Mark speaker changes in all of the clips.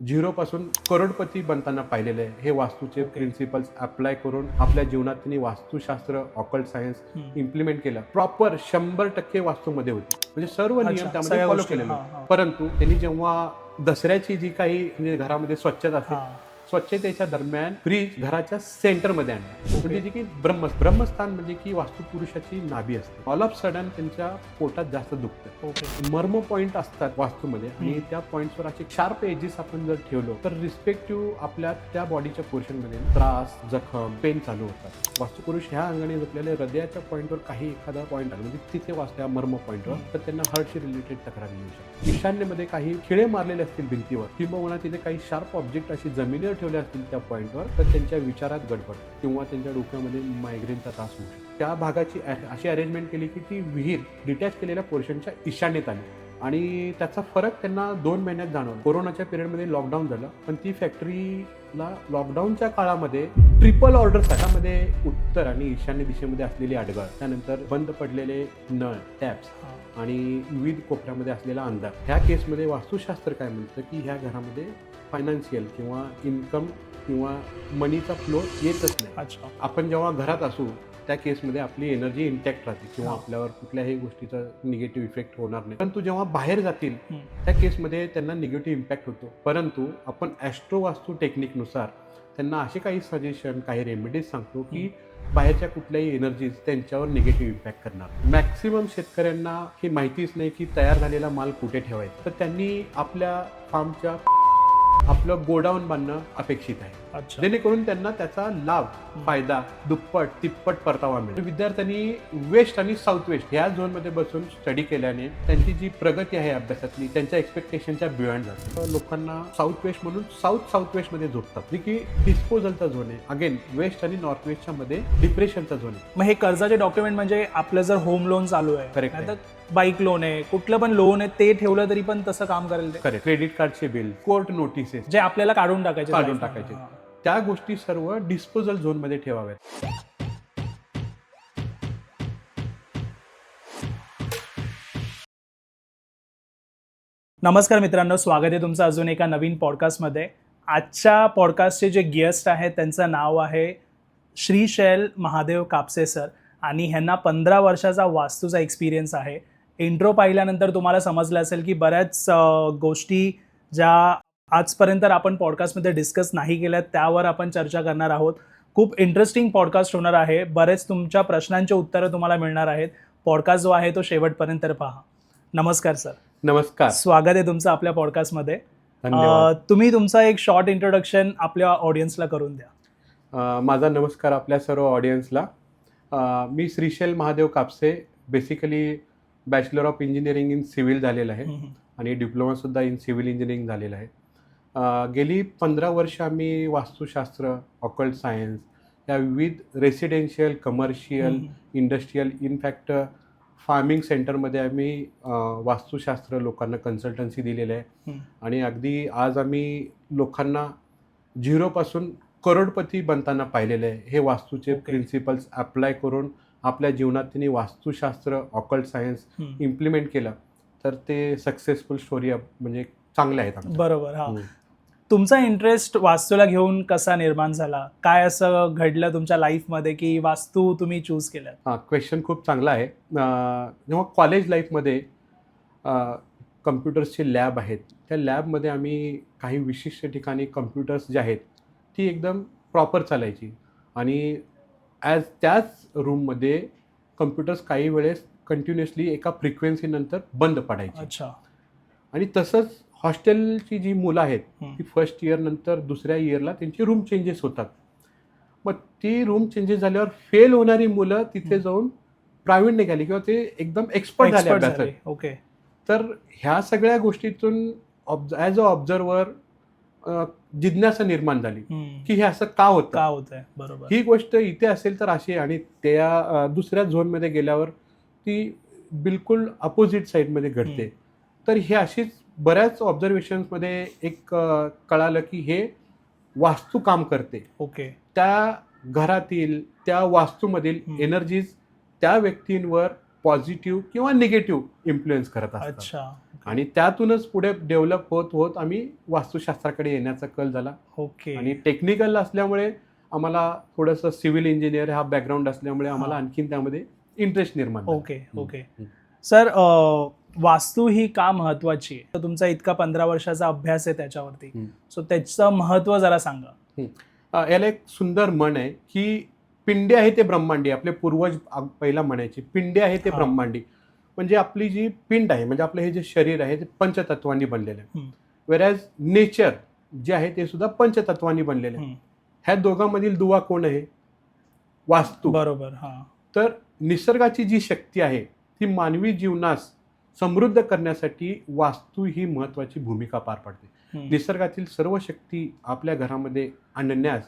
Speaker 1: Zero पासून करोडपती बनताना पाहिलेलं आहे. हे वास्तूचे प्रिन्सिपल्स अप्लाय करून आपल्या जीवनात त्यांनी वास्तुशास्त्र, ऑकल्ट सायन्स इम्प्लिमेंट केलं. प्रॉपर 100% वास्तूमध्ये होती. म्हणजे सर्व नियम त्यामध्ये फॉलो केलेले होते. परंतु त्यांनी जेव्हा दसऱ्याची जी काही म्हणजे घरामध्ये स्वच्छता असते, स्वच्छतेच्या दरम्यान फ्रीज घराच्या सेंटरमध्ये आणलं. म्हणजे जी की ब्रह्मस्थान म्हणजे की वास्तुपुरुषाची नाभी असते. ऑल ऑफ सडन त्यांच्या पोटात जास्त दुखतं. मर्म पॉईंट असतात वास्तूमध्ये आणि त्या पॉईंट्सवर असे शार्प एजेस आपण जर ठेवलो तर रिस्पेक्टिव्ह आपल्या त्या बॉडीच्या पोर्शनमध्ये त्रास, जखम, पेन चालू होतात. वास्तुपुरुष ह्या अंगाने जपलेल्या हृदयाच्या पॉईंटवर काही एखादा पॉईंट आला म्हणजे तिथे वाचल्या मर्म पॉईंटवर तर त्यांना हार्टशी रिलेटेड तक्रार येऊ शकते. ईशान्येमध्ये काही खिळे मारलेले असतील भिंतीवर किंवा तिथे काही शार्प ऑब्जेक्ट अशी जमिनीवर ठेवले असतील त्या पॉईंटवर तर त्यांच्या विचारात गडबड किंवा त्यांच्या डोक्यामध्ये मायग्रेनचा त्रास होऊ शकतो. त्या भागाची अशी अरेंजमेंट केली की ती विहीर डिटॅच केलेल्या पोर्शनच्या ईशान्येत आली आणि त्याचा फरक त्यांना 2 महिन्यात जाणवला. कोरोनाच्या पिरियडमध्ये लॉकडाऊन झालं पण ती फॅक्टरीला लॉकडाऊनच्या काळामध्ये ट्रिपल ऑर्डर त्यामध्ये उत्तर आणि ईशान्य दिशेमध्ये असलेली अडगळ, त्यानंतर बंद पडलेले नळ, टॅप्स आणि विविध कोपऱ्यामध्ये असलेला अंधार. ह्या केसमध्ये वास्तुशास्त्र काय म्हणतं की ह्या घरामध्ये फायनान्शियल किंवा इन्कम किंवा मनीचा फ्लो येतच नाही. आपण जेव्हा घरात असू त्या केसमध्ये आपली एनर्जी इंटॅक्ट राहते किंवा आपल्यावर कुठल्याही गोष्टीचा निगेटिव्ह इफेक्ट होणार नाही. परंतु जेव्हा बाहेर जातील त्या केसमध्ये त्यांना निगेटिव्ह इम्पॅक्ट होतो. परंतु आपण ॲस्ट्रो वास्तू टेक्निकनुसार त्यांना असे काही सजेशन, काही रेमेडीज सांगतो की बाहेरच्या कुठल्याही एनर्जीज त्यांच्यावर निगेटिव्ह इम्पॅक्ट करणार. मॅक्सिमम शेतकऱ्यांना हे माहितीच नाही की तयार झालेला माल कुठे ठेवायचा. तर त्यांनी आपल्या फार्मच्या आपलं गोडाऊन बांधणं अपेक्षित आहे जेणेकरून त्यांना त्याचा लाभ, फायदा दुप्पट तिप्पट परतावा मिळेल. विद्यार्थ्यांनी वेस्ट आणि साऊथ वेस्ट ह्या झोनमध्ये बसून स्टडी केल्याने त्यांची जी प्रगती आहे अभ्यासातली त्यांच्या एक्सपेक्टेशनच्या बियॉन्ड जाते. लोकांना साऊथ वेस्ट म्हणून साऊथ वेस्ट मध्ये झोपतात जे की डिस्पोजलचा झोन आहे. अगेन वेस्ट आणि नॉर्थ वेस्टच्या मध्ये डिप्रेशनचा झोन आहे.
Speaker 2: मग हे कर्जाचे डॉक्युमेंट म्हणजे आपलं जर होम लोन चालू आहे,
Speaker 1: करेक्ट,
Speaker 2: बाईक लोन आहे, कुठलं पण लोन आहे ते ठेवलं तरी पण तसं काम करेल.
Speaker 1: करेक्ट. क्रेडिट कार्डचे बिल, कोर्ट नोटिसेस
Speaker 2: जे आपल्याला काढून टाकायचे
Speaker 1: त्या गोष्टी सर्व डिस्पोजल झोन मध्ये ठेवाव्यात.
Speaker 2: नमस्कार मित्रांनो, स्वागत आहे तुमचं अजून एका नवीन पॉडकास्टमध्ये. आजच्या पॉडकास्टचे जे गेस्ट आहेत त्यांचं नाव आहे श्रीशैल महादेव कापसे सर आणि ह्यांना 15 वर्षाचा वास्तूचा एक्सपिरियन्स आहे. इंट्रो पाहिल्यानंतर तुम्हाला समजलं असेल की बऱ्याच गोष्टी ज्या आजपर्यंत आपण पॉडकास्टमध्ये डिस्कस नाही केल्यात त्यावर आपण चर्चा करणार आहोत. खूप इंटरेस्टिंग पॉडकास्ट होणार आहे. बरेच तुमच्या प्रश्नांची उत्तरं तुम्हाला मिळणार आहेत. पॉडकास्ट जो आहे तो शेवटपर्यंत पहा. नमस्कार सर.
Speaker 1: नमस्कार,
Speaker 2: स्वागत आहे तुमचं आपल्या पॉडकास्टमध्ये. तुम्ही तुमचा एक शॉर्ट इंट्रोडक्शन आपल्या ऑडियन्सला करून द्या.
Speaker 1: माझा नमस्कार आपल्या सर्व ऑडियन्सला. मी Shrishail Mahadev Kapse, basically bachelor of engineering in civil झालेलं आहे आणि डिप्लोमासुद्धा इन सिव्हिल इंजिनिअरिंग झालेलं आहे. गेली 15 वर्ष आम्ही वास्तुशास्त्र, ऑकल्ट सायन्स या विविध residential, commercial, industrial, in fact farming सेंटरमध्ये आम्ही वास्तुशास्त्र लोकांना कन्सल्टन्सी दिलेलं आहे आणि अगदी आज आम्ही लोकांना झिरोपासून करोडपती बनताना पाहिलेलं आहे. हे वास्तूचे प्रिन्सिपल्स अप्लाय करून आपल्या जीवनात त्यांनी वास्तुशास्त्र, ऑकल्ट सायन्स इम्प्लिमेंट केलं तर ते सक्सेसफुल स्टोरी म्हणजे चांगले आहेत.
Speaker 2: बरोबर. हा, तुमचा इंटरेस्ट वास्तूला घेऊन कसा निर्माण झाला? काय असं घडलं तुमच्या लाईफमध्ये की वास्तू तुम्ही चूज केलं?
Speaker 1: क्वेश्चन खूप चांगला आहे. जेव्हा कॉलेज लाईफमध्ये कम्प्युटर्सचे लॅब आहेत त्या लॅबमध्ये आम्ही काही विशिष्ट ठिकाणी कम्प्युटर्स जे आहेत ती एकदम प्रॉपर चालायची आणि त्याच रूममध्ये कम्प्युटर्स काही वेळेस कंटिन्युअसली एका फ्रिक्वेन्सीनंतर बंद पडायची.
Speaker 2: अच्छा.
Speaker 1: आणि तसंच हॉस्टेलची जी मुलं आहेत ती फर्स्ट इयर नंतर दुसऱ्या इयरला त्यांची रूम चेंजेस होतात. मग ती रूम चेंजेस झाल्यावर फेल होणारी मुलं तिथे जाऊन प्रावीण्य निघाली किंवा ते एकदम एक्सपर्ट झाले अभ्यासात.
Speaker 2: ओके.
Speaker 1: तर ह्या सगळ्या गोष्टीतून ॲज अ ऑब्झर्वर जिज्ञासा निर्माण झाली की हे असं का होतं.
Speaker 2: बरोबर.
Speaker 1: ही गोष्ट इथे असेल तर अशी आणि त्या दुसऱ्या झोनमध्ये गेल्यावर ती बिलकुल अपोजिट साईडमध्ये घडते. तर हे अशीच बऱ्याच ऑब्झर्वेशन्समध्ये एक कळालं की हे वास्तू काम करते.
Speaker 2: ओके.
Speaker 1: त्या घरातील त्या वास्तूमधील एनर्जीज त्या व्यक्तींवर पॉझिटिव्ह किंवा निगेटिव्ह इन्फ्लुएन्स करत असतात.
Speaker 2: अच्छा.
Speaker 1: आणि त्यातूनच पुढे डेव्हलप होत होत आम्ही वास्तुशास्त्राकडे येण्याचा कल झाला.
Speaker 2: ओके.
Speaker 1: आणि टेक्निकल असल्यामुळे आम्हाला थोडंसं सिव्हिल इंजिनियर हा बॅकग्राऊंड असल्यामुळे आम्हाला आणखीन त्यामध्ये इंटरेस्ट निर्माण झाला.
Speaker 2: Okay okay. सर, वास्तू ही का महत्वाची आहे? तर तुमचा इतका 15 वर्षाचा अभ्यास आहे त्याच्यावरती, सो त्याचं महत्व जरा सांगा.
Speaker 1: याला एक सुंदर म्हण आहे की पिंडे आहे ते ब्रह्मांडी. आपले पूर्वज पहिला म्हणायचे पिंडे आहे ते ब्रह्मांडी. म्हणजे आपली जी पिंड आहे, म्हणजे आपलं हे जे शरीर आहे ते पंचतत्वांनी बनलेलं आहे. वेरॅज नेचर जे आहे ते सुद्धा पंचतत्वांनी बनलेलं आहे. ह्या दोघांमधील दुवा कोण आहे? वास्तू.
Speaker 2: बरोबर.
Speaker 1: तर निसर्गाची जी शक्ती आहे ती मानवी जीवनास समृद्ध करण्यासाठी वास्तू ही महत्वाची भूमिका पार पाडते. निसर्गातील सर्व शक्ती आपल्या घरामध्ये आणण्यास,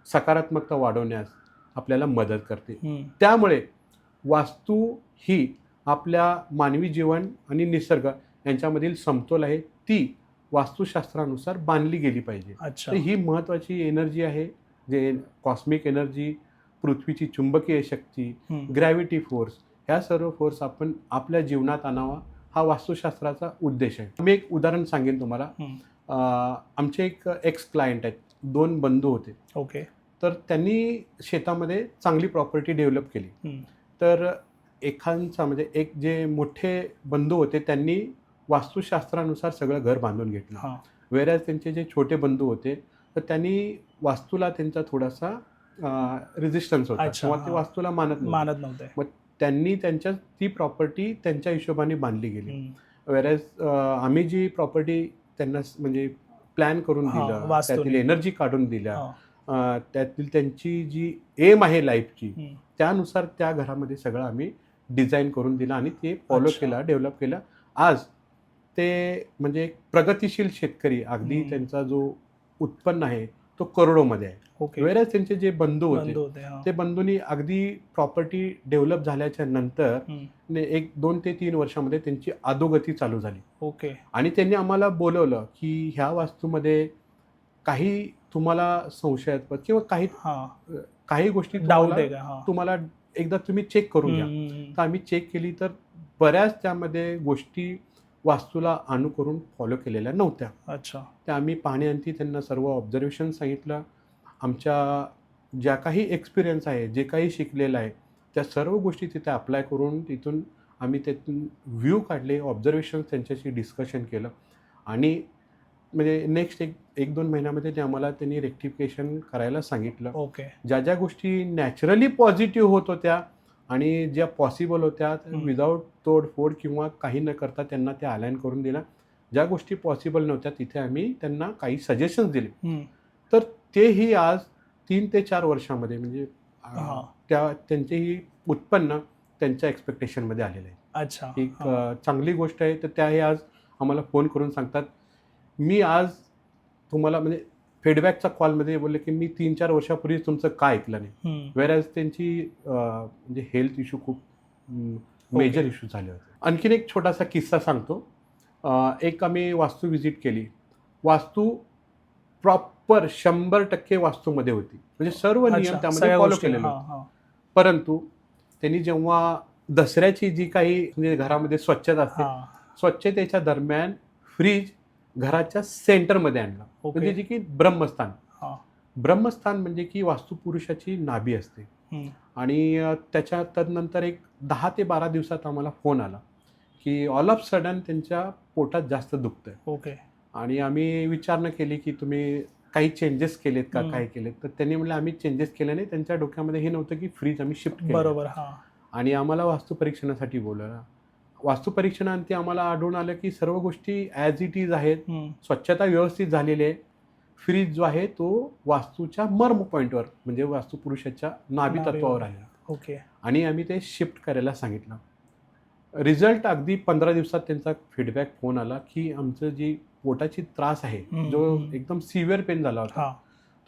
Speaker 1: सकारात्मकता वाढवण्यास आपल्याला मदत करते. त्यामुळे वास्तू ही आपल्या मानवी जीवन आणि निसर्ग यांच्यामधील समतोल आहे ती वास्तुशास्त्रानुसार बांधली गेली पाहिजे. तर ही महत्वाची एनर्जी आहे, जे कॉस्मिक एनर्जी, पृथ्वीची चुंबकीय शक्ती, ग्रॅव्हिटी फोर्स, ह्या सर्व फोर्स आपण आपल्या जीवनात आणावा हा वास्तुशास्त्राचा उद्देश आहे. मी एक उदाहरण सांगेन तुम्हाला. आमचे एक एक्स क्लायंट आहेत, 2 बंधू होते.
Speaker 2: ओके.
Speaker 1: तर त्यांनी शेतामध्ये चांगली प्रॉपर्टी डेव्हलप केली. तर एखाद्यांचा म्हणजे एक जे मोठे बंधू होते त्यांनी वास्तुशास्त्रानुसार सगळं घर बांधून घेतलं. वेरॅज त्यांचे जे छोटे बंधू होते तर त्यांनी वास्तूला त्यांचा थोडासा रेजिस्टन्स होता किंवा ते वास्तूला मानत नव्हते. मग त्यांनी त्यांच्या ती प्रॉपर्टी त्यांच्या हिशोबाने बांधली गेली. वेरॅज आम्ही जी प्रॉपर्टी त्यांना म्हणजे प्लॅन करून दिलं, त्यातील एनर्जी काढून दिल्या, त्यातील त्यांची जी एम आहे लाईफची त्यानुसार त्या घरामध्ये सगळं आम्ही डिझाईन करून दिलं आणि ते फॉलो केलं, डेव्हलप केलं. आज ते म्हणजे एक प्रगतिशील शेतकरी, अगदी त्यांचा जो उत्पन्न आहे तो करोडोमध्ये आहे. वेळेस त्यांचे जे बंधू होते ते बंधूंनी अगदी प्रॉपर्टी डेव्हलप झाल्याच्या नंतर 1, 2 ते 3 वर्षामध्ये त्यांची अधोगती चालू झाली.
Speaker 2: ओके.
Speaker 1: आणि त्यांनी आम्हाला बोलवलं की ह्या वास्तूमध्ये काही तुम्हाला संशयास्पद किंवा काही गोष्टी तुम्हाला एकदा तुम्ही चेक करून घ्या. तर आम्ही चेक केली तर बऱ्याच त्यामध्ये गोष्टी वास्तूला अनुकरून फॉलो केलेल्या नव्हत्या.
Speaker 2: अच्छा.
Speaker 1: त्या आम्ही पाहण्याअंती त्यांना सर्व ऑब्झर्वेशन सांगितलं. आमच्या ज्या काही एक्सपिरियन्स आहे, जे काही शिकलेलं आहे त्या सर्व गोष्टी तिथे अप्लाय करून तिथून आम्ही त्यातून व्ह्यू काढले, ऑब्झर्वेशन त्यांच्याशी डिस्कशन केलं आणि म्हणजे नेक्स्ट 1-2 महिन्यामध्ये ते आम्हाला त्यांनी रेक्टिफिकेशन करायला सांगितलं.
Speaker 2: ओके.
Speaker 1: ज्या गोष्टी नॅचरली पॉझिटिव्ह होत होत्या आणि ज्या पॉसिबल होत्या विदाऊट तोडफोड किंवा काही न करता त्यांना त्या अलाइन करून दिल्या. ज्या गोष्टी पॉसिबल नव्हत्या तिथे आम्ही त्यांना काही सजेशन्स दिले. तर तेही आज 3 ते 4 वर्षामध्ये म्हणजे त्यांचेही उत्पन्न त्यांच्या एक्सपेक्टेशनमध्ये आलेलं आहे.
Speaker 2: अच्छा.
Speaker 1: एक चांगली गोष्ट आहे. तर त्याही आज आम्हाला फोन करून सांगतात, मी आज तुम्हाला म्हणजे फीडबॅकच्या कॉलमध्ये बोलले की मी 3-4 वर्षापूर्वी तुमचं काय ऐकलं नाही. वेरॅज त्यांची म्हणजे हेल्थ इश्यू खूप मेजर इश्यू झाले होते. आणखीन एक छोटासा किस्सा सांगतो. एक आम्ही वास्तू व्हिजिट केली. वास्तू प्रॉपर 100% वास्तूमध्ये होती, म्हणजे सर्व नियम त्यामध्ये फॉलो केलेले होते. परंतु त्यांनी जेव्हा दसऱ्याची जी काही म्हणजे घरामध्ये स्वच्छता असते, स्वच्छतेच्या दरम्यान फ्रीज घराच्या सेंटरमध्ये आणला. म्हणजे जी की ब्रह्मस्थान. ब्रह्मस्थान म्हणजे की वास्तुपुरुषाची नाभी असते. आणि त्याच्या तदनंतर एक 10 ते 12 दिवसात आम्हाला फोन आला की ऑल ऑफ सडन त्यांच्या पोटात जास्त दुखतंय.
Speaker 2: ओके.
Speaker 1: आणि आम्ही विचारणा केली की तुम्ही काही चेंजेस केलेत का, काय केलेत? तर त्यांनी म्हणलं आम्ही चेंजेस केले नाही. त्यांच्या डोक्यामध्ये हे नव्हतं की फ्रीज आम्ही शिफ्ट केलं.
Speaker 2: बरोबर.
Speaker 1: आणि आम्हाला वास्तुपरीक्षणासाठी बोलवलं. वास्तुपरीक्षणांती आम्हाला आढळून आलं की सर्व गोष्टी ॲज इट इज आहेत. स्वच्छता व्यवस्थित झालेली आहे. फ्रीज जो आहे तो वास्तूच्या मर्म पॉईंटवर म्हणजे वास्तुपुरुषाच्या नाभी तत्वावर आहे.
Speaker 2: ओके.
Speaker 1: आणि आम्ही ते शिफ्ट करायला सांगितलं. रिझल्ट अगदी 15 दिवसात त्यांचा फीडबॅक फोन आला की आमचं जी पोटाची त्रास आहे, जो एकदम सिव्हिअर पेन झाला होता,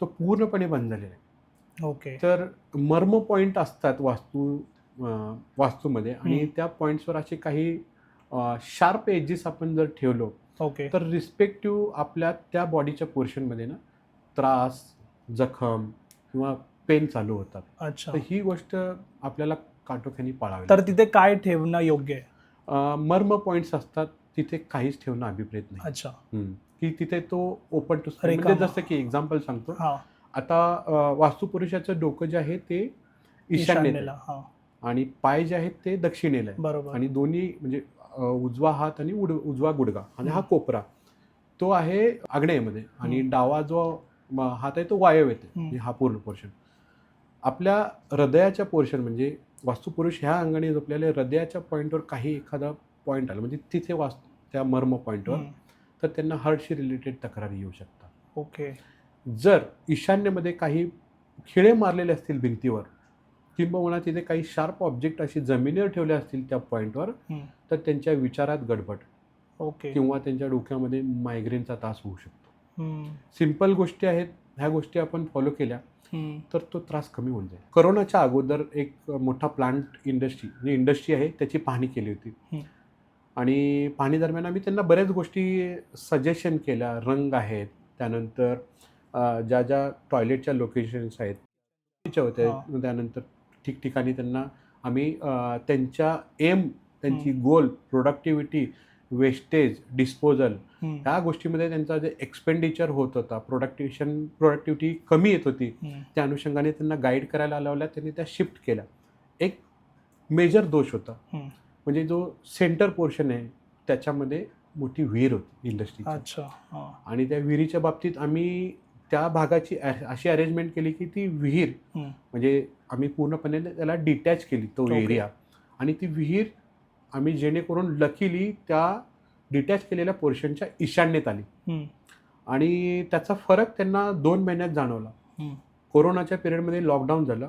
Speaker 1: तो पूर्णपणे बंद झालेला आहे.
Speaker 2: ओके.
Speaker 1: तर मर्म पॉईंट असतात वास्तूमध्ये आणि त्या पॉईंट्सवर असे काही शार्प एजेस आपण जर ठेवलो तर रिस्पेक्टिव्ह आपल्या त्या बॉडीच्या पोर्शनमध्ये ना त्रास, जखम किंवा पेन चालू होतात.
Speaker 2: अच्छा.
Speaker 1: तर ही गोष्ट आपल्याला काटोख्याने पाळावी.
Speaker 2: तर तिथे काय ठेवणं योग्य आहे?
Speaker 1: मर्म पॉईंट्स असतात तिथे काहीच ठेवणं अभिप्रेत नाही.
Speaker 2: अच्छा.
Speaker 1: की तिथे तो ओपन टू
Speaker 2: रिकामा.
Speaker 1: म्हणजे जसं की एक्झाम्पल सांगतो.
Speaker 2: हा.
Speaker 1: आता वास्तुपुरुषाचं डोकं जे आहे ते ईशान्येत आहे
Speaker 2: ईशान्येला. हा.
Speaker 1: आणि पाय जे आहेत ते दक्षिणेला आहे
Speaker 2: बरोबर.
Speaker 1: आणि दोन्ही म्हणजे उजवा हात आणि उजवा गुडगा आणि हा
Speaker 2: हम्म.
Speaker 1: कोपरा तो आहे आग्नेयमध्ये आणि डावा जो हात आहे तो वायव्येत आहे. म्हणजे हा पूर्ण पोर्शन आपल्या हृदयाच्या पोर्शन म्हणजे वास्तुपुरुष ह्या अंगाने झोपलेल्या हृदयाच्या पॉईंटवर काही एखादा पॉईंट आला म्हणजे तिथे त्या मर्म पॉईंटवर तर त्यांना हार्टशी रिलेटेड तक्रारी येऊ शकतात.
Speaker 2: ओके.
Speaker 1: जर ईशान्येमध्ये काही खिळे मारलेले असतील भिंतीवर किंबहुना तिथे काही शार्प ऑब्जेक्ट अशी जमिनीवर ठेवले असतील त्या पॉईंटवर तर त्यांच्या विचारात गडबड
Speaker 2: ओके.
Speaker 1: किंवा त्यांच्या डोक्यामध्ये मायग्रेनचा त्रास होऊ शकतो. सिंपल गोष्टी आहेत, ह्या गोष्टी आपण फॉलो केल्या तर तो त्रास कमी होऊन जाईल. कोरोनाच्या अगोदर एक मोठा प्लांट इंडस्ट्री आहे त्याची पाहणी केली होती आणि पाहणी दरम्यान आम्ही त्यांना बऱ्याच गोष्टी सजेशन केल्या. रंग आहेत, त्यानंतर ज्या ज्या टॉयलेटच्या लोकेशन्स आहेत तिच्या होत्या, त्यानंतर ठिकठिकाणी त्यांना आम्ही त्यांच्या त्यांची गोल प्रोडक्टिव्हिटी वेस्टेज डिस्पोजल ह्या गोष्टीमध्ये त्यांचा जे एक्सपेंडिचर होत होता प्रोडक्टिव्हिटी कमी येत होती त्या अनुषंगाने त्यांना गाईड करायला लावल्या. त्यांनी त्या शिफ्ट केल्या. एक मेजर दोष होता म्हणजे जो सेंटर पोर्शन आहे त्याच्यामध्ये मोठी विहीर होती इंडस्ट्रीची.
Speaker 2: अच्छा.
Speaker 1: आणि त्या विहिरीच्या बाबतीत आम्ही त्या भागाची अशी अरेंजमेंट केली की ती विहीर म्हणजे आम्ही पूर्णपणे त्याला डिटॅच केली तो एरिया आणि ती विहीर आम्ही जेणेकरून लकीली त्या डिटॅच केलेल्या पोर्शनच्या ईशान्येत आली आणि त्याचा फरक त्यांना 2 महिन्यात जाणवला. कोरोनाच्या पिरियडमध्ये लॉकडाऊन झालं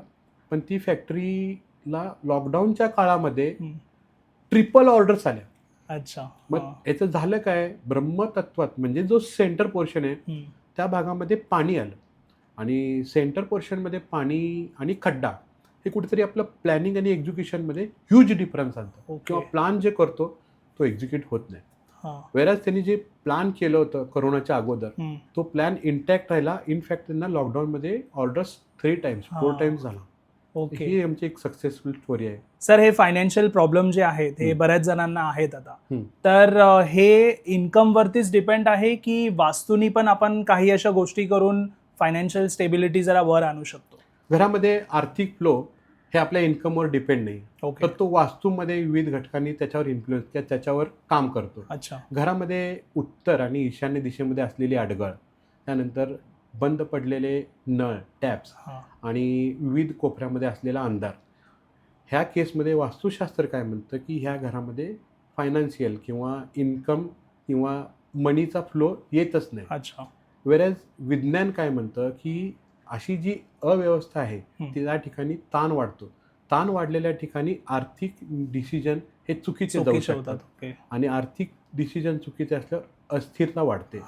Speaker 1: पण ती फॅक्टरीला लॉकडाऊनच्या काळामध्ये ट्रिपल ऑर्डर्स आल्या.
Speaker 2: अच्छा.
Speaker 1: मग याचं झालं काय, ब्रह्मतत्वात म्हणजे जो सेंटर पोर्शन आहे त्या भागामध्ये पाणी आलं आणि सेंटर पोर्शनमध्ये पाणी आणि खड्डा हे कुठेतरी आपलं प्लॅनिंग आणि एक्झिक्युशनमध्ये ह्यूज डिफरन्स आणतं किंवा प्लान जे करतो तो एक्झिक्यूट होत नाही. वेराज त्यांनी जे प्लॅन केलं होतं कोरोनाच्या अगोदर तो प्लॅन इंटॅक्ट राहिला. इनफॅक्ट त्यांना लॉकडाऊनमध्ये ऑर्डर्स 4 टाइम्स झाला.
Speaker 2: ओके.
Speaker 1: ही आमची एक सक्सेसफुल स्टोरी आहे.
Speaker 2: सर, हे फायनान्शियल प्रॉब्लेम जे आहेत हे बऱ्याच जणांना आहेत आता, तर हे इन्कम वरतीच डिपेंड आहे की वास्तूनी पण आपण काही अशा गोष्टी करून फायनान्शियल स्टेबिलिटी जरा वर आणू शकतो?
Speaker 1: घरामध्ये आर्थिक फ्लो हे आपल्या इन्कमवर डिपेंड नाही. तर तो वास्तूमध्ये विविध घटकांनी त्याच्यावर इन्फ्लुएन्स किंवा त्याच्यावर काम करतो.
Speaker 2: अच्छा.
Speaker 1: घरामध्ये उत्तर आणि ईशान्य दिशेमध्ये असलेली अडगळ, त्यानंतर बंद पडलेले नळ टॅप्स आणि विविध कोपऱ्यामध्ये असलेला अंधार, ह्या केसमध्ये वास्तुशास्त्र काय म्हणतं की ह्या घरामध्ये फायनान्शियल किंवा इन्कम किंवा मनीचा फ्लो येतच नाही.
Speaker 2: अच्छा.
Speaker 1: वेरॅज विज्ञान काय म्हणतं की अशी जी अव्यवस्था आहे त्या ठिकाणी ताण वाढतो. ताण वाढलेल्या ठिकाणी आर्थिक डिसिजन हे चुकीचे जाऊ शकतात आणि आर्थिक डिसिजन चुकीचे असल्यावर अस्थिरता वाढते.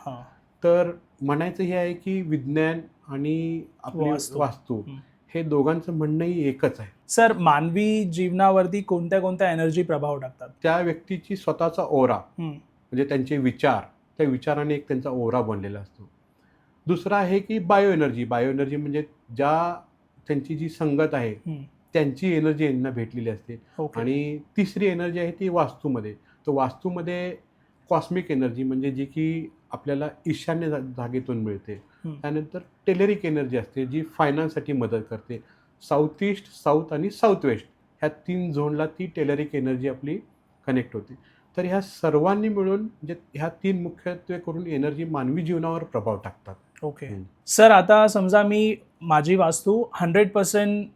Speaker 1: तर म्हणायचं हे आहे की विज्ञान आणि आपली वास्तू हे दोघांचं म्हणणंही एकच आहे.
Speaker 2: सर, मानवी जीवनावरती कोणत्या कोणत्या एनर्जी प्रभाव टाकतात?
Speaker 1: त्या व्यक्तीची स्वतःचा ओरा म्हणजे त्यांचे विचार, त्या विचाराने एक त्यांचा ओरा बनलेला असतो. दुसरा आहे की बायो एनर्जी म्हणजे त्यांची जी संगत आहे त्यांची एनर्जी यांना भेटलेली असते. आणि तिसरी एनर्जी आहे ती वास्तूमध्ये. तर वास्तूमध्ये कॉस्मिक एनर्जी म्हणजे जी की आपल्याला ईशान्य जागेतून मिळते. त्यानंतर टेलेरिक एनर्जी असते जी फायनान्ससाठी मदत करते. साऊथ ईस्ट, साऊथ आणि साऊथ वेस्ट ह्या 3 झोनला ती टेलेरिक एनर्जी आपली कनेक्ट होते. तर ह्या सर्वांनी मिळून म्हणजे ह्या 3 मुख्यत्वे करून एनर्जी मानवी जीवनावर प्रभाव टाकतात.
Speaker 2: ओके. सर, आता समजा मी माझी वास्तू 100%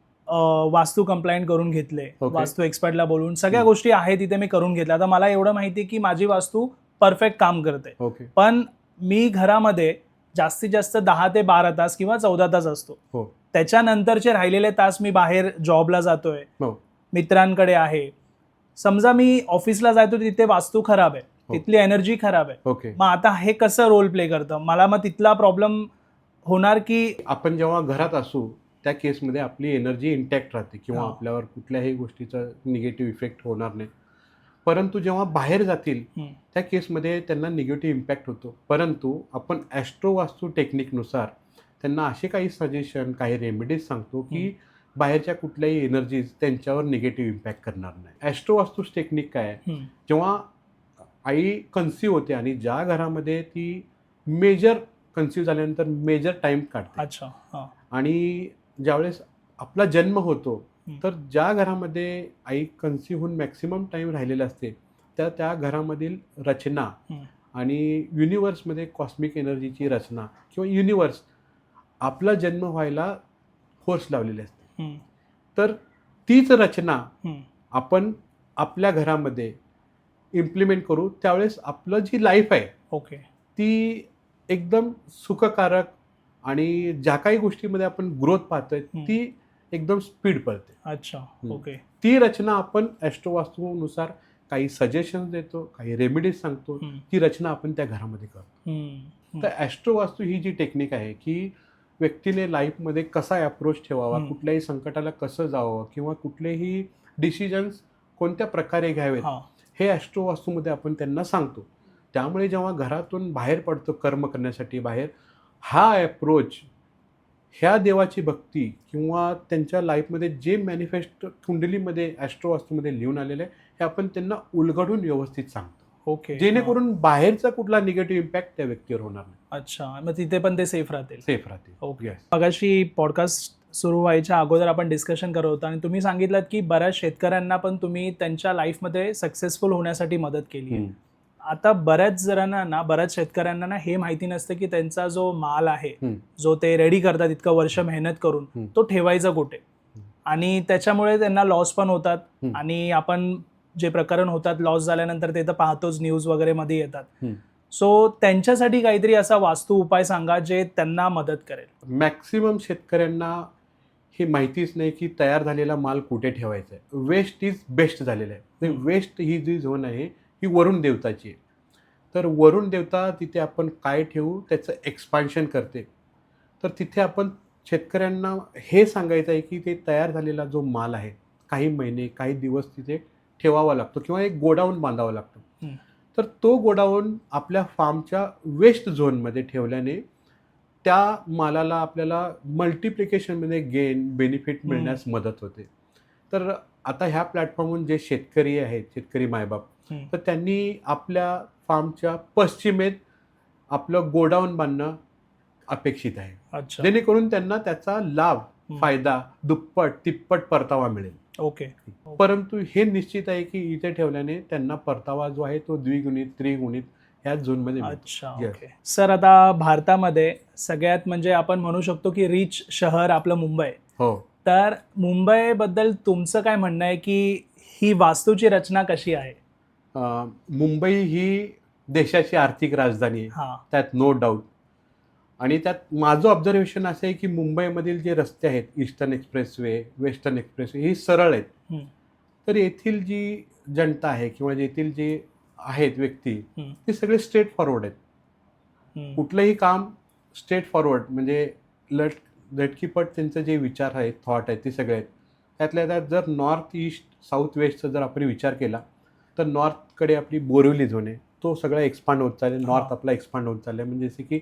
Speaker 2: वास्तू कंप्लायंट करून घेतले, वास्तू एक्सपर्टला बोलून सगळ्या गोष्टी आहेत तिथे मी करून घेतल्या. आता मला एवढं माहिती आहे की माझी वास्तू परफेक्ट काम करते, पण मी घरामध्ये जास्तीत जास्त 10 ते 12 तास किंवा 14 तास असतो. त्याच्यानंतरचे राहिलेले तास मी बाहेर जॉबला जातोय, मित्रांकडे आहे. समजा मी ऑफिसला जातो तिथे वास्तू खराब आहे, तिथली एनर्जी खराब आहे, मग आता हे कसं रोल प्ले करतं? मला मग तिथला प्रॉब्लेम होणार की
Speaker 1: आपण जेव्हा घरात असू त्या केसमध्ये आपली एनर्जी इंटॅक्ट राहते किंवा आपल्यावर कुठल्याही गोष्टीचा निगेटिव्ह इफेक्ट होणार नाही. परंतु जेव्हा बाहेर जातील त्या केसमध्ये त्यांना निगेटिव्ह इम्पॅक्ट होतो. परंतु आपण ॲस्ट्रो वास्तू टेक्निकनुसार त्यांना असे काही सजेशन, काही रेमेडीज सांगतो की बाहेरच्या कुठल्याही एनर्जीज त्यांच्यावर निगेटिव्ह इम्पॅक्ट करणार नाही. ॲस्ट्रो वास्तू टेक्निक काय आहे, जेव्हा आई कन्सिव्ह होते आणि ज्या घरामध्ये ती मेजर कन्सिव्ह झाल्यानंतर मेजर टाइम काढते
Speaker 2: अच्छा. हा.
Speaker 1: आणि ज्यावेळेस आपला जन्म होतो
Speaker 2: हं.
Speaker 1: तर ज्या घरामध्ये आई कन्सिव्ह होऊन मॅक्सिमम टाइम राहिलेला असते त्या घरामधील रचना
Speaker 2: हं.
Speaker 1: आणि युनिवर्समध्ये कॉस्मिक एनर्जीची रचना किंवा युनिवर्स आपला जन्म व्हायला फोर्स लावलेली असते.
Speaker 2: हं.
Speaker 1: तर तीच रचना
Speaker 2: हं.
Speaker 1: आपण आपल्या घरामध्ये इम्प्लिमेंट करू त्यावेळेस आपलं जी लाईफ आहे
Speaker 2: ओके.
Speaker 1: ती एकदम सुखकारक आणि ज्या काही गोष्टीमध्ये आपण ग्रोथ पाहतोय ती एकदम स्पीड पळते.
Speaker 2: अच्छा. ओके.
Speaker 1: ती रचना आपण ॲस्ट्रोवास्तूनुसार काही सजेशन देतो, काही रेमेडीज सांगतो, ती रचना आपण त्या घरामध्ये करतो. तर ॲस्ट्रोवास्तू ही जी टेक्निक आहे की व्यक्तीने लाईफमध्ये कसा अप्रोच ठेवावा, कुठल्याही संकटाला कसं जावं किंवा कुठलेही डिसिजन्स कोणत्या प्रकारे घ्यावेत हे ॲस्ट्रोवास्तूमध्ये आपण त्यांना सांगतो. त्यामुळे जेव्हा घरातून बाहेर पडतो कर्म करण्यासाठी बाहेर, हा अप्रोच ह्या देवाची भक्ती किंवा त्यांच्या लाईफमध्ये जे मॅनिफेस्ट कुंडलीमध्ये ॲस्ट्रोवास्तूमध्ये लिहून आलेलं आहे हे आपण त्यांना उलगडून व्यवस्थित सांगतो.
Speaker 2: ओके.
Speaker 1: जेणेकरून बाहेरचा कुठला निगेटिव्ह इम्पॅक्ट त्या व्यक्तीवर होणार नाही.
Speaker 2: अच्छा, मग तिथे पण ते सेफ राहतील.
Speaker 1: सेफ राहतील.
Speaker 2: ओके. मगाशी पॉडकास्ट सुरू व्हायच्या अगोदर आपण डिस्कशन करत होतो आणि तुम्ही सांगितलं की बऱ्याच शेतकऱ्यांना पण तुम्ही त्यांच्या लाईफमध्ये सक्सेसफुल होण्यासाठी मदत केली आहे. आता बऱ्याच शेतकऱ्यांना ना हे माहिती नसतं की त्यांचा जो माल आहे जो ते रेडी करतात इतकं वर्ष मेहनत करून तो ठेवायचा कुठे आणि त्याच्यामुळे त्यांना लॉस पण होतात आणि आपण जे प्रकरण होतात लॉस झाल्यानंतर ते तर पाहतोच न्यूज वगैरे मध्ये येतात. सो त्यांच्यासाठी काहीतरी असा वास्तू उपाय सांगा जे त्यांना मदत करेल.
Speaker 1: मॅक्सिमम शेतकऱ्यांना हे माहितीच नाही की तयार झालेला माल कुठे ठेवायचा आहे. वेस्ट इज बेस्ट झालेला आहे. वेस्ट ही जी झोन आहे ही वरुण देवताची आहे. तर वरुण देवता तिथे आपण काय ठेवू त्याचं एक्सपान्शन करते. तर तिथे आपण शेतकऱ्यांना हे सांगायचं आहे की ते तयार झालेला जो माल आहे काही महिने काही दिवस तिथे ठेवावा लागतो किंवा एक गोडाऊन बांधावा लागतो. तर तो गोडाऊन आपल्या फार्मच्या वेस्ट झोनमध्ये ठेवल्याने त्या मालाला आपल्याला मल्टिप्लिकेशनमध्ये गेन बेनिफिट मिळण्यास मदत होते. तर आता ह्या प्लॅटफॉर्मवरून जे शेतकरी आहेत शेतकरी मायबाप तर त्यांनी आपल्या फार्मच्या पश्चिमेत आपलं गोडाऊन बांधणं अपेक्षित आहे. जेणेकरून त्यांना त्याचा लाभ फायदा दुप्पट तिप्पट परतावा मिळेल.
Speaker 2: ओके.
Speaker 1: परंतु हे निश्चित आहे की इथे ठेवल्याने त्यांना परतावा जो आहे तो द्विगुणित त्रिगुणित ह्या झोनमध्ये.
Speaker 2: अच्छा. ओके. सर आता भारतामध्ये सगळ्यात म्हणजे आपण म्हणू शकतो की रिच शहर आपलं मुंबई.
Speaker 1: हो.
Speaker 2: तर मुंबईबद्दल तुमचं काय म्हणणं आहे की ही वास्तूची रचना कशी आहे?
Speaker 1: मुंबई ही देशाची आर्थिक राजधानी आहे त्यात नो डाऊट. आणि त्यात माझं ऑब्झर्वेशन असं आहे की मुंबईमधील जे रस्ते आहेत ईस्टर्न एक्सप्रेसवे वेस्टर्न एक्सप्रेसवे ही सरळ आहेत. तर येथील जी जनता आहे किंवा येथील जे आहेत व्यक्ती ते सगळे स्ट्रेट फॉरवर्ड आहेत. कुठलंही काम स्ट्रेट फॉरवर्ड म्हणजे लटकीपट त्यांचे जे विचार आहेत थॉट आहेत ते सगळे आहेत. त्यातल्या त्यात जर नॉर्थ ईस्ट साऊथ वेस्टचा जर आपण विचार केला तर नॉर्थकडे आपली बोरिवली झोन आहे तो सगळा एक्सपांड होत चालले. नॉर्थ आपला एक्सपांड होत चालला म्हणजे जसे की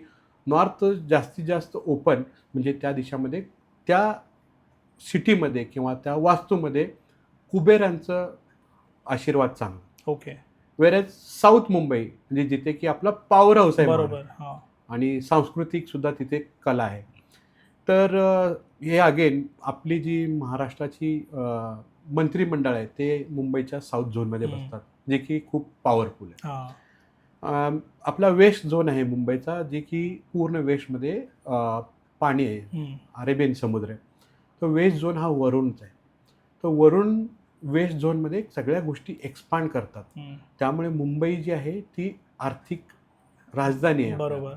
Speaker 1: नॉर्थ जास्तीत जास्त ओपन म्हणजे त्या दिशामध्ये त्या सिटीमध्ये किंवा त्या वास्तूमध्ये कुबेरांचं आशीर्वाद चांगला.
Speaker 2: ओके.
Speaker 1: वेरेज साऊथ मुंबई म्हणजे जिथे की आपला पॉवर हाऊस आहे.
Speaker 2: बरोबर.
Speaker 1: आणि सांस्कृतिक सुद्धा तिथे कला आहे. तर हे अगेन आपली जी महाराष्ट्राची मंत्रिमंडळ आहे ते मुंबईच्या साऊथ झोनमध्ये बसतात जे की खूप पॉवरफुल आहे. आपला वेस्ट झोन आहे मुंबईचा जे की पूर्ण वेस्टमध्ये पाणी आहे अरेबियन समुद्र आहे. तो वेस्ट झोन हा वरुणचा आहे. तर वरुण वेस्ट झोनमध्ये सगळ्या गोष्टी एक्सपांड करतात. त्यामुळे मुंबई जी आहे ती आर्थिक राजधानी आहे.
Speaker 2: बरोबर.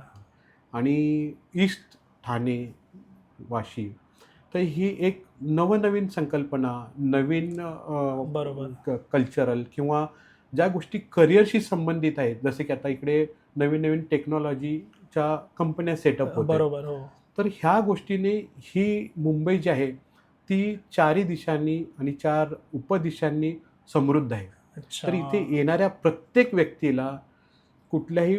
Speaker 1: आणि ईस्ट ठाणे वाशी तर ही एक नवनवीन संकल्पना नवीन कल्चरल किंवा ज्या गोष्टी करिअरशी संबंधित आहेत जसे की आता इकडे नवीन नवीन टेक्नॉलॉजीच्या कंपन्या सेटअप होतात.
Speaker 2: बरोबर.
Speaker 1: तर ह्या गोष्टीने ही मुंबई जी आहे ती चारही दिशांनी आणि 4 उपदिशांनी समृद्ध आहे. तर इथे येणाऱ्या प्रत्येक व्यक्तीला कुठल्याही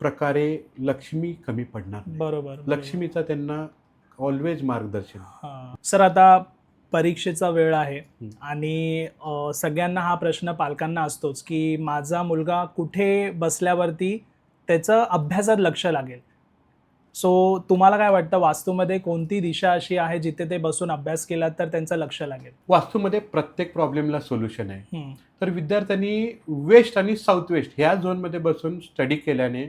Speaker 1: प्रकारे लक्ष्मी कमी पडणार नाही.
Speaker 2: बरोबर.
Speaker 1: लक्ष्मीचा त्यांना ऑलवेज मार्गदर्शन.
Speaker 2: सर आता परीक्षेचा वेळ आहे
Speaker 1: हं.
Speaker 2: आणि सगळ्यांना हा प्रश्न पालकांना असतोच की माझा मुलगा कुठे बसल्यावरती त्याचं अभ्यासात लक्ष लागेल. सो तुम्हाला काय वाटतं वास्तूमध्ये कोणती दिशा अशी आहे जिथे ते बसून अभ्यास केला तर त्यांचं लक्ष लागेल?
Speaker 1: वास्तूमध्ये प्रत्येक प्रॉब्लेमला सोल्युशन आहे.
Speaker 2: हं,
Speaker 1: तर विद्यार्थ्यांनी वेस्ट आणि साऊथ वेस्ट ह्या झोनमध्ये बसून स्टडी केल्याने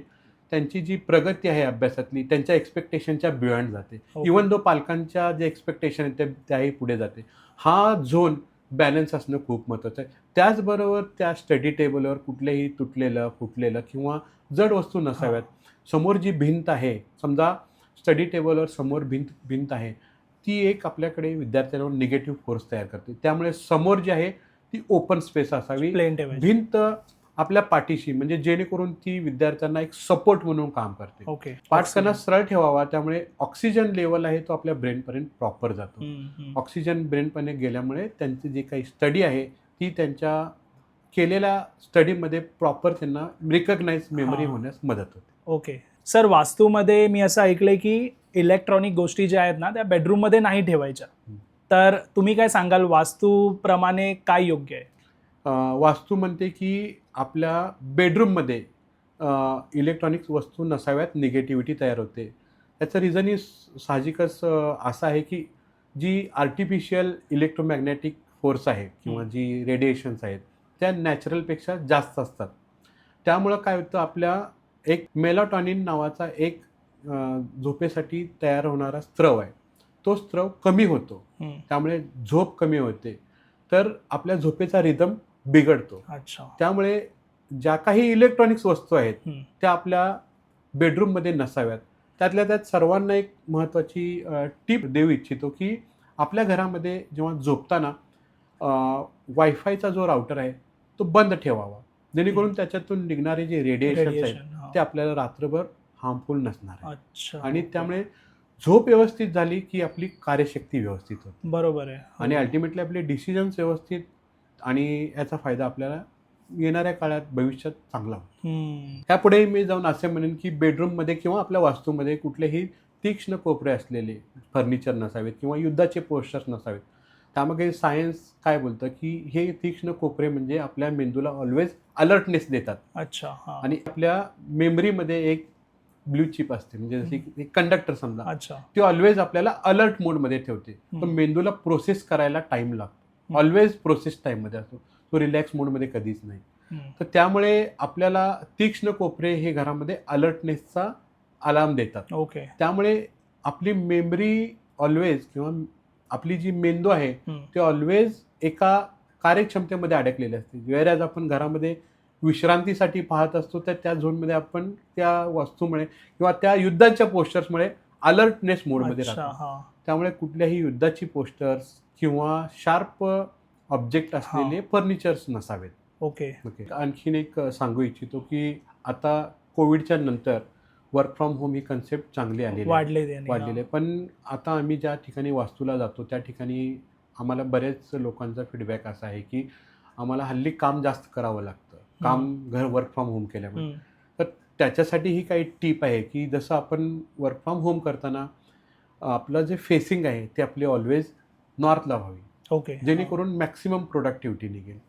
Speaker 1: त्यांची जी प्रगती आहे अभ्यासातली त्यांच्या एक्सपेक्टेशनच्या बियॉन्ड जाते.
Speaker 2: ओके.
Speaker 1: इवन दो पालकांच्या जे एक्सपेक्टेशन आहेत त्याही पुढे जाते. हा झोन बॅलन्स असणं खूप महत्त्वाचं आहे. त्याचबरोबर त्या स्टडी टेबलवर कुठलेही तुटलेलं, फुटलेलं किंवा जड वस्तू नसाव्यात. समोर जी भिंत आहे, समजा स्टडी टेबलवर समोर भिंत आहे, ती एक आपल्याकडे विद्यार्थ्यांवर निगेटिव्ह फोर्स तयार करते. त्यामुळे समोर जी आहे ती ओपन स्पेस असावी.
Speaker 2: प्लेन ठेवायची.
Speaker 1: भिंत आपल्या पाठीशी म्हणजे जेणेकरून ती विद्यार्थ्यांना एक सपोर्ट म्हणून काम करते.
Speaker 2: ओके.
Speaker 1: पाठकणा सरळ ठेवावा, त्यामुळे ऑक्सिजन लेवल आहे तो आपल्या ब्रेनपर्यंत प्रॉपर जातो. ऑक्सिजन ब्रेनपर्यंत गेल्यामुळे त्यांची जी काही स्टडी आहे ती त्यांच्या केलेल्या स्टडीमध्ये प्रॉपर त्यांना रिकग्नाइज मेमरी
Speaker 2: हां.
Speaker 1: होण्यास मदत होते.
Speaker 2: ओके. सर वास्तूमध्ये मी असं ऐकलंय की इलेक्ट्रॉनिक गोष्टी ज्या आहेत ना त्या बेडरूममध्ये नाही ठेवायच्या.
Speaker 1: हं.
Speaker 2: तर तुम्ही काय सांगाल वास्तूप्रमाणे काय योग्य आहे?
Speaker 1: वास्तू म्हणते की आपल्या बेडरूममध्ये इलेक्ट्रॉनिक्स वस्तू नसाव्यात, निगेटिव्हिटी तयार होते. याचं रिझनही साहजिकच असं आहे की जी आर्टिफिशियल इलेक्ट्रोमॅग्नेटिक फोर्स आहे किंवा जी रेडिएशन्स आहेत त्या नॅचरलपेक्षा जास्त असतात. त्यामुळं काय होतं, आपल्या एक मेलाटॉनिन नावाचा एक झोपेसाठी तयार होणारा स्त्रव आहे, तो स्त्रव कमी होतो. त्यामुळे झोप कमी होते, तर आपल्या झोपेचा रिदम बिघडतो.
Speaker 2: अच्छा.
Speaker 1: त्यामुळे ज्या काही इलेक्ट्रॉनिक्स वस्तू आहेत
Speaker 2: हं.
Speaker 1: त्या आपल्या बेडरूममध्ये नसाव्यात. त्यातल्या त्यात सर्वांना एक महत्त्वाची टीप देऊ इच्छितो की आपल्या घरामध्ये जेव्हा झोपताना वायफायचा जो राउटर आहे तो बंद ठेवावा, जेणेकरून त्याच्यातून निघणारे जे रेडिएशन्स आहेत
Speaker 2: रेडिएशन.
Speaker 1: ते आपल्याला रात्रभर हार्मफुल नसणार आहे.
Speaker 2: अच्छा.
Speaker 1: आणि त्यामुळे झोप व्यवस्थित झाली की आपली कार्यशक्ती व्यवस्थित होते
Speaker 2: बरोबर आहे.
Speaker 1: आणि अल्टिमेटली आपले डिसिजन्स व्यवस्थित, आणि याचा फायदा आपल्याला येणाऱ्या काळात भविष्यात चांगला होतो. ह्यापुढेही मी जाऊन असे म्हणेन की बेडरूममध्ये किंवा आपल्या वास्तूमध्ये कुठलेही तीक्ष्ण कोपरे असलेले फर्निचर नसावेत किंवा युद्धाचे पोस्टर्स नसावेत. त्यामागे सायन्स काय बोलतं की हे तीक्ष्ण कोपरे म्हणजे आपल्या मेंदूला ऑलवेज अलर्टनेस देतात.
Speaker 2: अच्छा. हां.
Speaker 1: आणि आपल्या मेमरीमध्ये एक ब्लू चिप असते, म्हणजे जशी एक कंडक्टर समजा,
Speaker 2: अच्छा.
Speaker 1: ती ऑलवेज आपल्याला अलर्ट मोडमध्ये ठेवते. तर मेंदूला प्रोसेस करायला टाइम लागतो, ऑलवेज प्रोसेस टाईममध्ये असतो, तो रिलॅक्स मोडमध्ये कधीच नाही. तर त्यामुळे आपल्याला तीक्ष्ण कोपरे हे घरामध्ये अलर्टनेसचा अलार्म देतात.
Speaker 2: ओके.
Speaker 1: त्यामुळे आपली मेमरी ऑलवेज किंवा आपली जी मेंदू आहे ते ऑलवेज एका कार्यक्षमतेमध्ये अडकलेले असते. वेळेस आपण घरामध्ये विश्रांतीसाठी पाहत असतो तर त्या झोनमध्ये आपण त्या वस्तूमुळे किंवा त्या युद्धाच्या पोस्टर्समुळे अलर्टनेस मोडमध्ये राहतो. त्यामुळे कुठल्याही युद्धाची पोस्टर्स किंवा शार्प ऑब्जेक्ट असलेले फर्निचर्स नसावेत.
Speaker 2: ओके.
Speaker 1: आणखीन एक सांगू इच्छितो की आता कोविडच्या नंतर work from home he concept चांगली आलेली वाढलेली. पण आता आम्ही ज्या ठिकाणी वास्तूला जातो त्या ठिकाणी आम्हाला बरेच लोकांचा फीडबॅक असा आहे की आम्हाला हल्ली काम जास्त करावं लागतं, काम घर वर्क फ्रॉम होम केल्यामुळे. तर त्याच्यासाठी ही काही टीप आहे की जसं आपण वर्क फ्रॉम होम करताना आपलं जे फेसिंग आहे ते आपले ऑलवेज नॉर्थला व्हावी.
Speaker 2: ओके.
Speaker 1: जेणेकरून मॅक्सिमम प्रोडक्टिव्हिटी निघेल.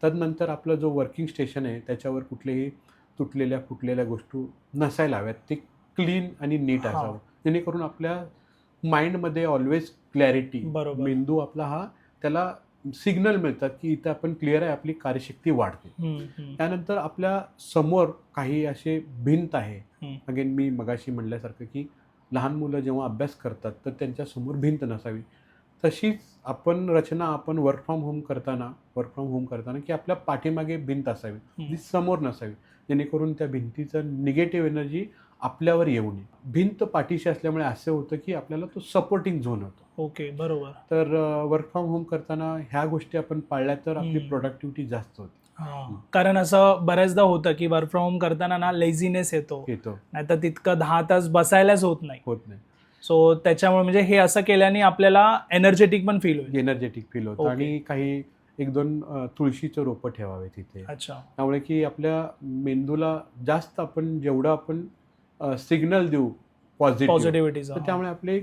Speaker 1: तदनंतर आपलं जो वर्किंग स्टेशन आहे त्याच्यावर कुठलेही तुटलेल्या फुटलेल्या गोष्टी नसायला हव्यात, ते क्लीन आणि नीट असावं, जेणेकरून आपल्या माइंडमध्ये ऑलवेज क्लॅरिटी, मेंदू आपला हा त्याला सिग्नल मिळतात की इथं आपण क्लिअर आहे, आपली कार्यशक्ती वाढते. त्यानंतर आपल्या समोर काही असे भिंत आहे, अगेन मी मगाशी म्हणल्यासारखं की लहान मुलं जेव्हा अभ्यास करतात तर त्यांच्यासमोर भिंत नसावी. तशीच आपण रचना आपण वर्क फ्रॉम होम करताना की आपल्या पाठीमागे भिंत असावी, जी समोर नसावी, जेणेकरून त्या भिंतीचं निगेटिव्ह एनर्जी आपल्यावर येऊ नये. भिंत पाठीशी असल्यामुळे असं होतं की आपल्याला तो सपोर्टिंग झोन होतो.
Speaker 2: ओके. बरोबर.
Speaker 1: तर वर्क फ्रॉम होम करताना ह्या गोष्टी आपण पाळल्या तर आपली प्रोडक्टिव्हिटी जास्त होते.
Speaker 2: कारण असं बऱ्याचदा होतं की वर्क फ्रॉम होम करताना ना लेझीनेस येतो, नाहीतर तितकं 10 तास बसायलाच होत नाही. सो त्याच्यामुळे म्हणजे हे असं केल्याने आपल्याला एनर्जेटिक पण फील होतं.
Speaker 1: आणि काही 1-2 तुळशीचं रोपं ठेवावे तिथे.
Speaker 2: अच्छा.
Speaker 1: त्यामुळे की आपल्या मेंदूला जास्त आपण जेवढं आपण सिग्नल देऊ पॉझिटिव्हिटीचा, तर त्यामुळे आपले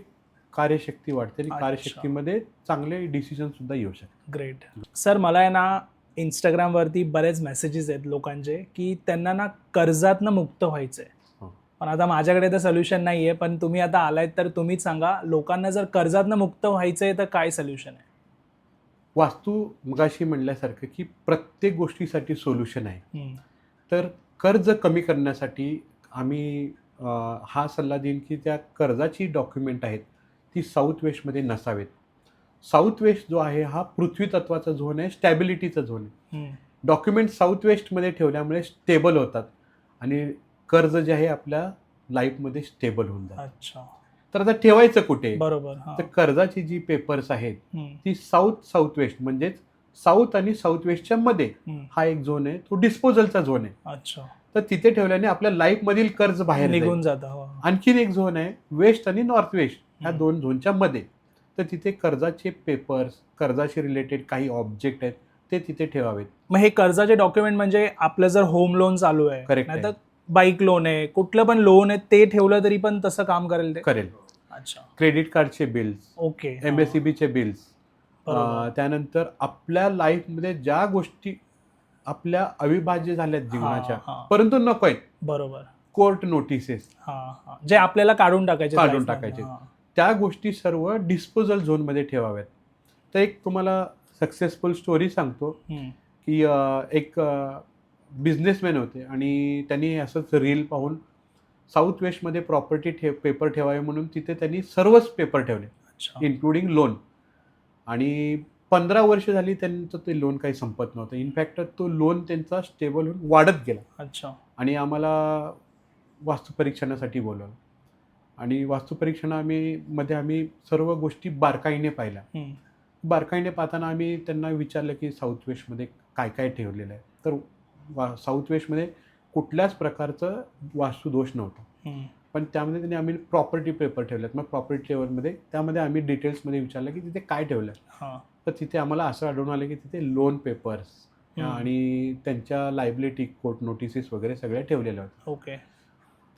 Speaker 1: कार्यशक्ती वाढते आणि
Speaker 2: अच्छा.
Speaker 1: कार्यशक्तीमध्ये चांगले डिसिजन सुद्धा येऊ शकतात.
Speaker 2: ग्रेट. सर मला आहे ना इंस्टाग्रामवरती बरेच मेसेजेस आहेत लोकांचे की त्यांना ना कर्जातनं मुक्त व्हायचं आहे.
Speaker 1: हो.
Speaker 2: पण आता माझ्याकडे तर सोल्युशन नाही आहे, पण तुम्ही आता आलायत तर तुम्हीच सांगा, लोकांना जर कर्जातनं मुक्त व्हायचं आहे तर काय सोल्युशन आहे?
Speaker 1: वास्तू मगाशी म्हणल्यासारखं की प्रत्येक गोष्टीसाठी सोल्युशन आहे.
Speaker 2: हम्म.
Speaker 1: तर कर्ज कमी करण्यासाठी आम्ही हा सल्ला देईन की त्या कर्जाची डॉक्युमेंट आहेत ती साऊथ वेस्टमध्ये नसावेत. साऊथ वेस्ट जो आहे हा पृथ्वी तत्वाचा झोन आहे, स्टॅबिलिटीचा झोन आहे.
Speaker 2: हम्म.
Speaker 1: डॉक्युमेंट साऊथ वेस्टमध्ये ठेवल्यामुळे स्टेबल होतात आणि कर्ज जे आहे आपल्या लाईफमध्ये स्टेबल होऊन जातं.
Speaker 2: अच्छा.
Speaker 1: तर आता ठेवायचं कुठे?
Speaker 2: बरोबर. हा.
Speaker 1: तर कर्जाची जी पेपर्स आहेत
Speaker 2: हम्म.
Speaker 1: ती साऊथ वेस्ट म्हणजेच साऊथ आणि साऊथ वेस्टच्या मध्ये
Speaker 2: हम्म.
Speaker 1: हा एक झोन आहे, तो डिस्पोजलचा झोन आहे.
Speaker 2: अच्छा.
Speaker 1: तर तिथे ठेवल्याने आपल्या लाईफमधील कर्ज बाहेर
Speaker 2: निघून
Speaker 1: जाईल.
Speaker 2: जातं. हो.
Speaker 1: आणखीन एक झोन आहे वेस्ट आणि नॉर्थ वेस्ट, ह्या
Speaker 2: हम्म.
Speaker 1: दोन झोनच्या मध्ये. तर तिथे कर्जाचे पेपर्स, कर्जाशी रिलेटेड काही ऑब्जेक्ट आहेत ते तिथे ठेवावेत.
Speaker 2: मग हे कर्जाचे डॉक्युमेंट म्हणजे आपलं जर होम लोन चालू आहे,
Speaker 1: Correct
Speaker 2: नाहीतर
Speaker 1: आहे.
Speaker 2: बाईक लोन आहे, कुठलं पण लोन आहे ते ठेवलं तरी पण तसं काम करेल ते?
Speaker 1: करेल.
Speaker 2: अच्छा.
Speaker 1: क्रेडिट कार्डचे बिल्स,
Speaker 2: ओके. हा.
Speaker 1: MSEBचे बिल्स,
Speaker 2: बरोबर.
Speaker 1: त्यानंतर आपल्या लाईफमध्ये ज्या गोष्टी आपल्या अविभाज्य झाल्यात जीवनाच्या
Speaker 2: हा.
Speaker 1: परंतु नको आहेत,
Speaker 2: बरोबर.
Speaker 1: कोर्ट नोटिसेस,
Speaker 2: हा. जे आपल्याला काढून टाकायचे
Speaker 1: काढून
Speaker 2: life मधनं.
Speaker 1: टाकायचे.
Speaker 2: हा.
Speaker 1: त्या गोष्टी सर्व डिस्पोजल झोनमध्ये ठेवाव्यात. तर एक तुम्हाला सक्सेसफुल स्टोरी सांगतो
Speaker 2: हम्म.
Speaker 1: की एक बिझनेसमॅन होते आणि त्यांनी असंच रील पाहून साऊथ वेस्टमध्ये प्रॉपर्टी पेपर ठेवावे म्हणून तिथे त्यांनी सर्वच पेपर ठेवले
Speaker 2: अच्छा.
Speaker 1: Including loan. आणि 15 वर्ष झाली त्यांचं ते लोन काही संपत नव्हतं. इनफॅक्ट तो लोन त्यांचा स्टेबल होऊन वाढत गेला.
Speaker 2: अच्छा.
Speaker 1: आणि आम्हाला वास्तुपरीक्षणासाठी बोलवलं आणि वास्तुपरीक्षणामध्ये आम्ही सर्व गोष्टी बारकाईने पाहिल्या.
Speaker 2: हम्म.
Speaker 1: बारकाईने पाहताना आम्ही त्यांना विचारलं की साऊथ वेस्टमध्ये काय काय ठेवलेलं आहे. तर साऊथ वेस्टमध्ये कुठल्याच प्रकारचं वास्तुदोष नव्हता.
Speaker 2: हम्म.
Speaker 1: पण त्यामध्ये त्यांनी आम्ही प्रॉपर्टी पेपर ठेवलेत. मग प्रॉपर्टी पेपरमध्ये त्यामध्ये आम्ही डिटेल्समध्ये विचारलं की तिथे काय ठेवलं आहे.
Speaker 2: हा.
Speaker 1: तर तिथे आम्हाला असं आढळून आलं की तिथे लोन पेपर्स आणि त्यांच्या लायबिलिटी कोर्ट नोटिसेस वगैरे सगळ्या ठेवलेल्या होत्या.
Speaker 2: ओके.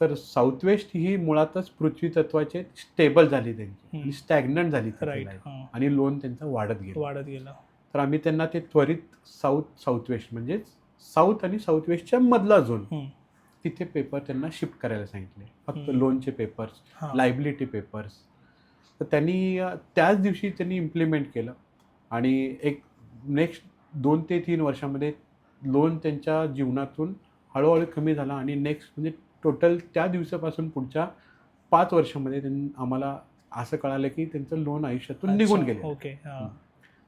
Speaker 1: तर साऊथ वेस्ट ही मुळातच पृथ्वी तत्वाचे स्टेबल झाली त्यांची आणि स्टॅग्नंट झाली तिथे
Speaker 2: राईट.
Speaker 1: life. आणि लोन त्यांचा वाढत गेला.
Speaker 2: वाढत गेला.
Speaker 1: तर आम्ही त्यांना ते त्वरित साऊथ वेस्ट म्हणजेच साऊथ आणि साऊथ वेस्टच्या मधला झोन
Speaker 2: हम्म.
Speaker 1: तिथे पेपर त्यांना शिफ्ट करायला सांगितले. फक्त
Speaker 2: हम्म.
Speaker 1: लोनचे पेपर्स,
Speaker 2: हा.
Speaker 1: Liability papers. तर त्यांनी त्याच दिवशी त्यांनी इम्प्लिमेंट केलं आणि एक नेक्स्ट 2 ते 3 वर्षामध्ये लोन त्यांच्या जीवनातून हळूहळू कमी झाला आणि नेक्स्ट म्हणजे टोटल त्या दिवसापासून पुढच्या 5 वर्षामध्ये आम्हाला असं कळालं की त्यांचं लोन आयुष्यातून निघून गेले.
Speaker 2: ओके. हा.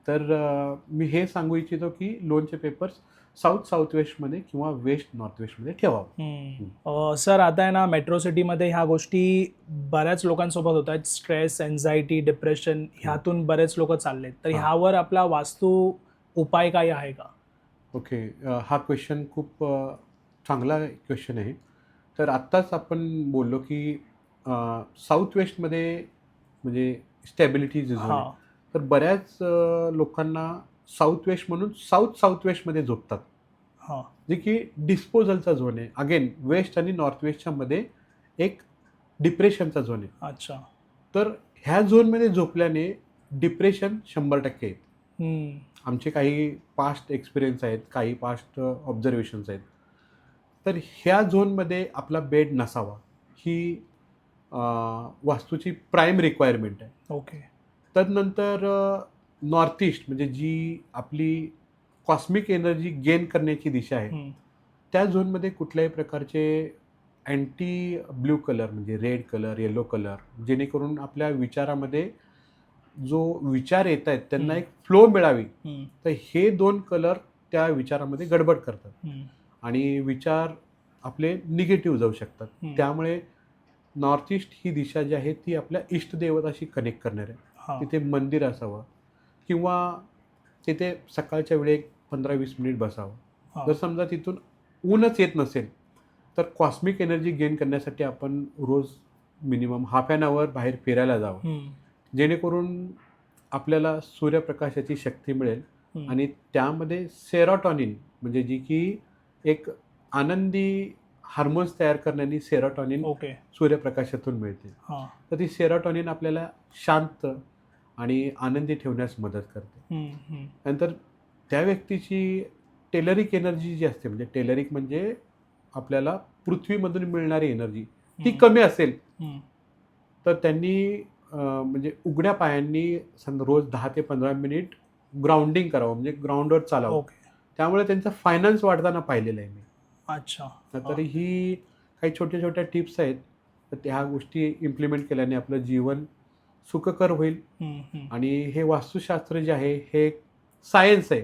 Speaker 1: तर मी हे सांगू इच्छितो की लोनचे पेपर्स साऊथ वेस्टमध्ये किंवा वेस्ट नॉर्थ वेस्टमध्ये ठेवावं.
Speaker 2: सर आता आहे ना मेट्रो सिटीमध्ये ह्या गोष्टी बऱ्याच लोकांसोबत होत आहेत. स्ट्रेस, एन्झायटी, डिप्रेशन ह्यातून बरेच लोक चाललेत. तर ह्यावर आपला वास्तू उपाय काय आहे का?
Speaker 1: ओके. हा क्वेश्चन खूप चांगला क्वेश्चन आहे. तर आत्ताच आपण बोललो की साऊथ वेस्टमध्ये म्हणजे स्टॅबिलिटी झोन आहे. तर बऱ्याच लोकांना साऊथ वेस्ट म्हणून साऊथ वेस्टमध्ये झोपतात, जे की डिस्पोजलचा झोन आहे. अगेन वेस्ट आणि नॉर्थ वेस्टच्या मध्ये एक डिप्रेशनचा झोन आहे.
Speaker 2: अच्छा.
Speaker 1: तर ह्या झोनमध्ये झोपल्याने डिप्रेशन 100% येते. आमचे काही पास्ट एक्सपिरियन्स आहेत, काही पास्ट ऑब्झर्वेशन्स आहेत. तर ह्या झोनमध्ये आपला बेड नसावा ही वास्तूची प्राईम रिक्वायरमेंट आहे.
Speaker 2: ओके.
Speaker 1: तदनंतर नॉर्थ ईस्ट म्हणजे जी आपली कॉस्मिक एनर्जी गेन करण्याची दिशा आहे त्या झोनमध्ये कुठल्याही प्रकारचे अँटी ब्ल्यू कलर म्हणजे रेड कलर, येलो कलर, जेणेकरून आपल्या विचारामध्ये जो विचार येत आहेत त्यांना एक फ्लो मिळावी. तर हे 2 कलर त्या विचारामध्ये गडबड करतात आणि विचार आपले निगेटिव्ह जाऊ शकतात. त्यामुळे नॉर्थ ईस्ट ही दिशा जी आहे ती आपल्या इष्टदेवताशी कनेक्ट करणार आहे. तिथे मंदिर असावं किंवा तिथे सकाळच्या वेळी 15-20 मिनिट बसावं. जर समजा तिथून ऊनच येत नसेल तर कॉस्मिक एनर्जी गेन करण्यासाठी आपण रोज मिनिमम हाफ ॲन आवर बाहेर फिरायला जावं, जेणेकरून आपल्याला सूर्यप्रकाशाची शक्ती मिळेल आणि त्यामध्ये सेरोटॉनिन म्हणजे जी की एक आनंदी हार्मोन्स तयार करण्यानी सेरोटॉनिन
Speaker 2: ओके.
Speaker 1: सूर्यप्रकाशातून मिळते.
Speaker 2: हां.
Speaker 1: तर ती सेरोटॉनिन आपल्याला शांत आणि आनंदी ठेवण्यास मदत करते. नंतर त्या व्यक्तीची टेलरिक एनर्जी जी असते, म्हणजे टेलरिक म्हणजे आपल्याला पृथ्वीमधून मिळणारी एनर्जी ती कमी असेल तर त्यांनी म्हणजे उघड्या पायांनी रोज 10 ते 15 मिनिट ग्राउंडिंग करावं, म्हणजे ग्राउंडवर चालावं.
Speaker 2: ओके.
Speaker 1: त्यामुळे त्यांचा फायनान्स वाढताना पाहिलेलं आहे मी.
Speaker 2: अच्छा.
Speaker 1: तर ही काही छोट्या छोट्या टिप्स आहेत, तर त्या गोष्टी इम्प्लिमेंट केल्याने आपलं जीवन सुखकर होईल. आणि हे वास्तुशास्त्र जे आहे हे सायन्स आहे,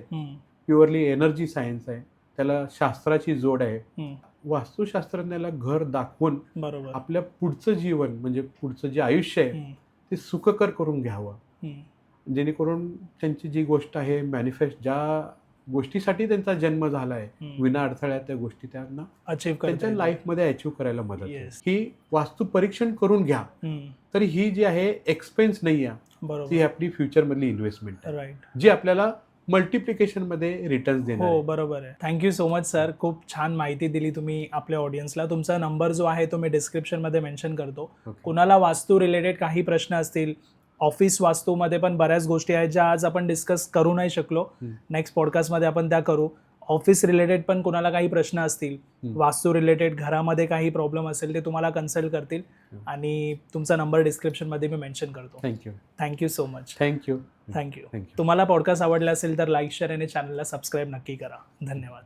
Speaker 1: प्युअरली एनर्जी सायन्स आहे, त्याला शास्त्राची जोड आहे. वास्तुशास्त्रज्ञाला घर दाखवून
Speaker 2: बरोबर.
Speaker 1: आपल्या पुढचं जीवन म्हणजे पुढचं जे आयुष्य आहे ते सुखकर करून घ्यावं, जेणेकरून त्यांची जी गोष्ट आहे मॅनिफेस्ट, ज्या गोष्टीसाठी त्यांचा जन्म झाला आहे विना अडथळ्यात, त्या गोष्टी त्यांना
Speaker 2: अचीव्ह
Speaker 1: त्यांच्या लाईफमध्ये अचीव्ह करायला मदत होईल.
Speaker 2: Yes.
Speaker 1: ही वास्तू परीक्षण करून घ्या. तर ही जी आहे एक्सपेन्स नाही आहे, ती
Speaker 2: बरोबर.
Speaker 1: आपली फ्युचरमधली इन्व्हेस्टमेंट आहे,
Speaker 2: राईट.
Speaker 1: जी आपल्याला मल्टिप्लिकेशनमध्ये रिटर्न्स देणार
Speaker 2: हो
Speaker 1: आहे.
Speaker 2: बरोबर आहे. थँक्यू सो मच सर, खूप छान माहिती दिली तुम्ही आपल्या ऑडियन्सला. तुमचा नंबर जो आहे तो मी डिस्क्रिप्शनमध्ये मेन्शन करतो.
Speaker 1: Okay.
Speaker 2: कुणाला वास्तू रिलेटेड काही प्रश्न असतील, ऑफिस वास्तूमध्ये पण बऱ्याच गोष्टी आहेत ज्या आज आपण डिस्कस करू नाही शकलो, नेक्स्ट पॉडकास्टमध्ये आपण त्या करू. ऑफिस रिलेटेड पण कुणाला काही प्रश्न असतील, वास्तू रिलेटेड घरामध्ये काही प्रॉब्लेम असेल ते तुम्हाला कन्सल्ट करतील. आणि तुमचा नंबर डिस्क्रिप्शनमध्ये मी मेन्शन करतो. Thank you so much.
Speaker 1: Thank you.
Speaker 2: Thank you. तुम्हाला पॉडकास्ट आवडला असेल तर लाईक, शेअर आणि चॅनलला सबस्क्राईब नक्की करा. धन्यवाद.